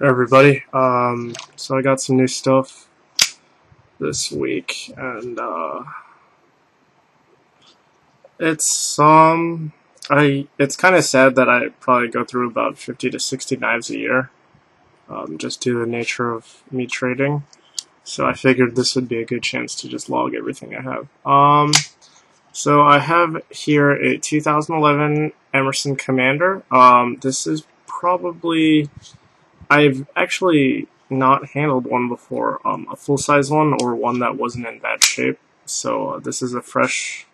Everybody. So I got some new stuff this week, and it's it's kind of sad that I probably go through about 50 to 60 knives a year, just due to the nature of me trading. So I figured this would be a good chance to just log everything I have. So I have here a 2011 Emerson Commander. This is probably I've actually not handled one before, a full-size one or one that wasn't in bad shape. So this is a fresh,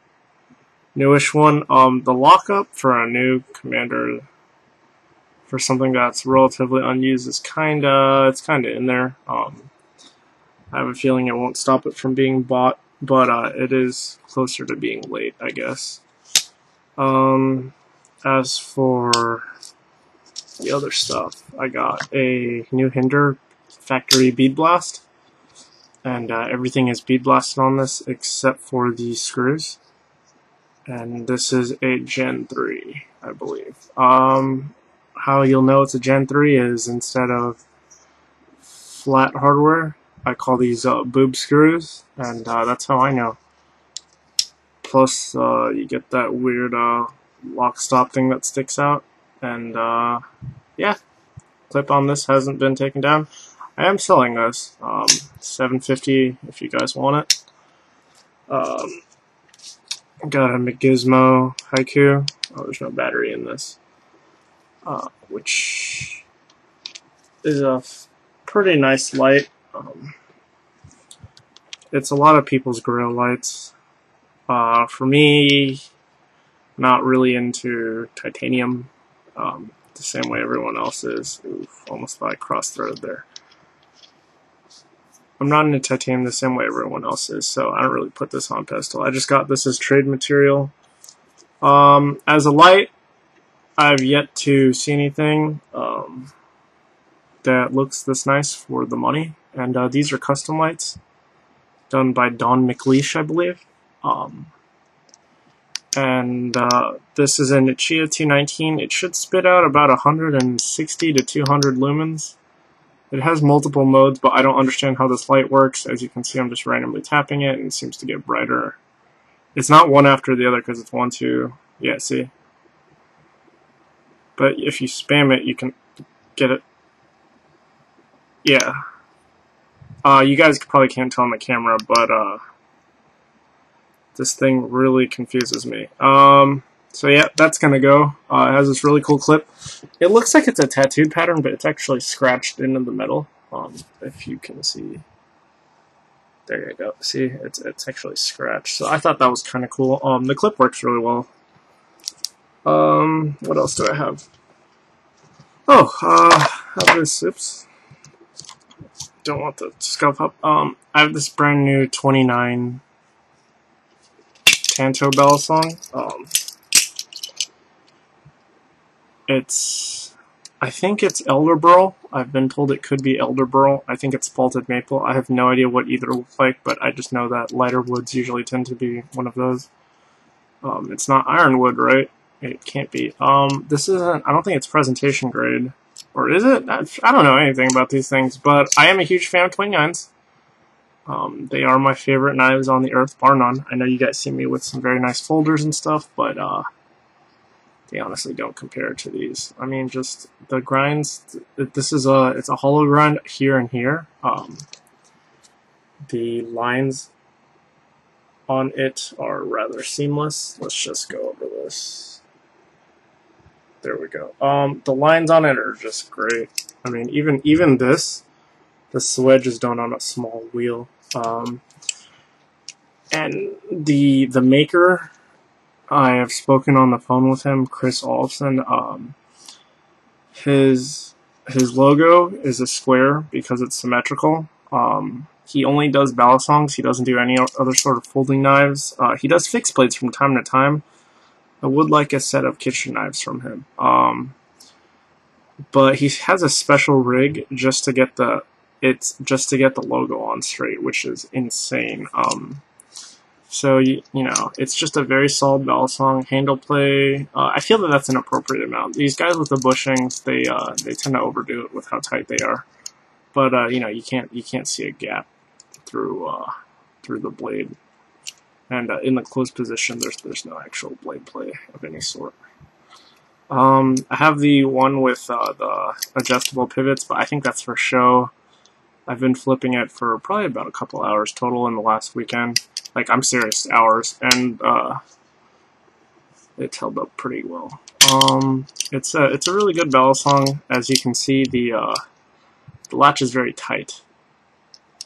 newish one. The lockup for a new Commander for something that's relatively unused is it's kinda in there. I have a feeling it won't stop it from being bought, but it is closer to being late, I guess. As for the other stuff, I got a new Hinder factory bead blast, and everything is bead blasted on this except for the screws. And this is a Gen 3, I believe. How you'll know it's a Gen 3 is instead of flat hardware, I call these boob screws, and that's how I know. Plus, you get that weird lock stop thing that sticks out. And yeah, clip on this hasn't been taken down. I am selling this, $7.50 if you guys want it. Got a McGizmo Haiku. Oh, there's no battery in this, which is a pretty nice light. It's a lot of people's grill lights. For me, not really into titanium. The same way everyone else is. Oof, almost thought I cross-threaded there. I'm not into titanium the same way everyone else is, so I don't really put this on pedestal. I just got this as trade material. As a light, I've yet to see anything that looks this nice for the money. And these are custom lights done by Don McLeish, I believe. This is a Nichia 219. It should spit out about 160 to 200 lumens. It has multiple modes, but I don't understand how this light works. As you can see, I'm just randomly tapping it, and it seems to get brighter. It's not one after the other, because it's 1, 2, yeah, see? But if you spam it, you can get it. Yeah. You guys probably can't tell on the camera, but this thing really confuses me. So yeah, that's gonna go. It has this really cool clip. It looks like it's a tattooed pattern, but it's actually scratched into the metal. If you can see. There you go. See, it's actually scratched. So I thought that was kind of cool. The clip works really well. What else do I have? Oh, I have this. Oops. Don't want the scuff up. I have this brand new 29 Tanto Bell song. I think it's Elderburl. I've been told it could be Elderburl. I think it's Faulted Maple. I have no idea what either looks like, but I just know that lighter woods usually tend to be one of those. It's not ironwood, right? It can't be. This isn't, I don't think it's presentation grade. Or is it? I don't know anything about these things, but I am a huge fan of 29s. They are my favorite knives on the earth, bar none. I know you guys see me with some very nice folders and stuff, but they honestly don't compare to these. I mean, just the grinds. It's a hollow grind here and here. The lines on it are rather seamless. Let's just go over this. There we go. The lines on it are just great. I mean, even this, the swedge is done on a small wheel. And the maker, I have spoken on the phone with him, Chris Olson. His logo is a square because it's symmetrical. He only does balisongs. He doesn't do any other sort of folding knives. He does fixed blades from time to time. I would like a set of kitchen knives from him. But he has a special rig just to get the logo on straight, which is insane. So you know, it's just a very solid balisong handle play. I feel that that's an appropriate amount. These guys with the bushings, they tend to overdo it with how tight they are. But you know, you can't see a gap through the blade. And in the closed position, there's no actual blade play of any sort. I have the one with the adjustable pivots, but I think that's for show. I've been flipping it for probably about a couple hours total in the last weekend. Like, I'm serious, hours, and it's held up pretty well. It's a really good balisong. As you can see, the latch is very tight.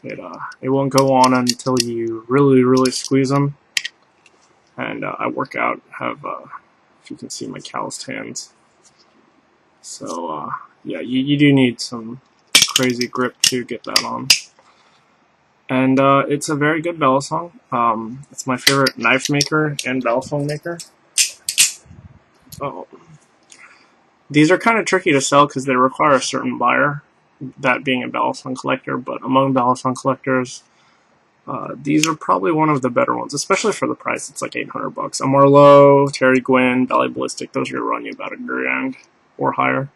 It won't go on until you really squeeze them. And I work out, have if you can see my calloused hands. So yeah, you do need some crazy grip to get that on. And it's a very good balisong. It's my favorite knife maker and balisong maker. Oh. These are kind of tricky to sell because they require a certain buyer, that being a balisong collector, but among balisong collectors, these are probably one of the better ones, especially for the price. It's like $800. A Marleau, Terry Gwynn, Bally Ballistic, those are going to run you about $1,000 or higher.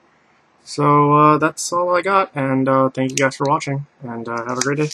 So that's all I got, and thank you guys for watching, and have a great day.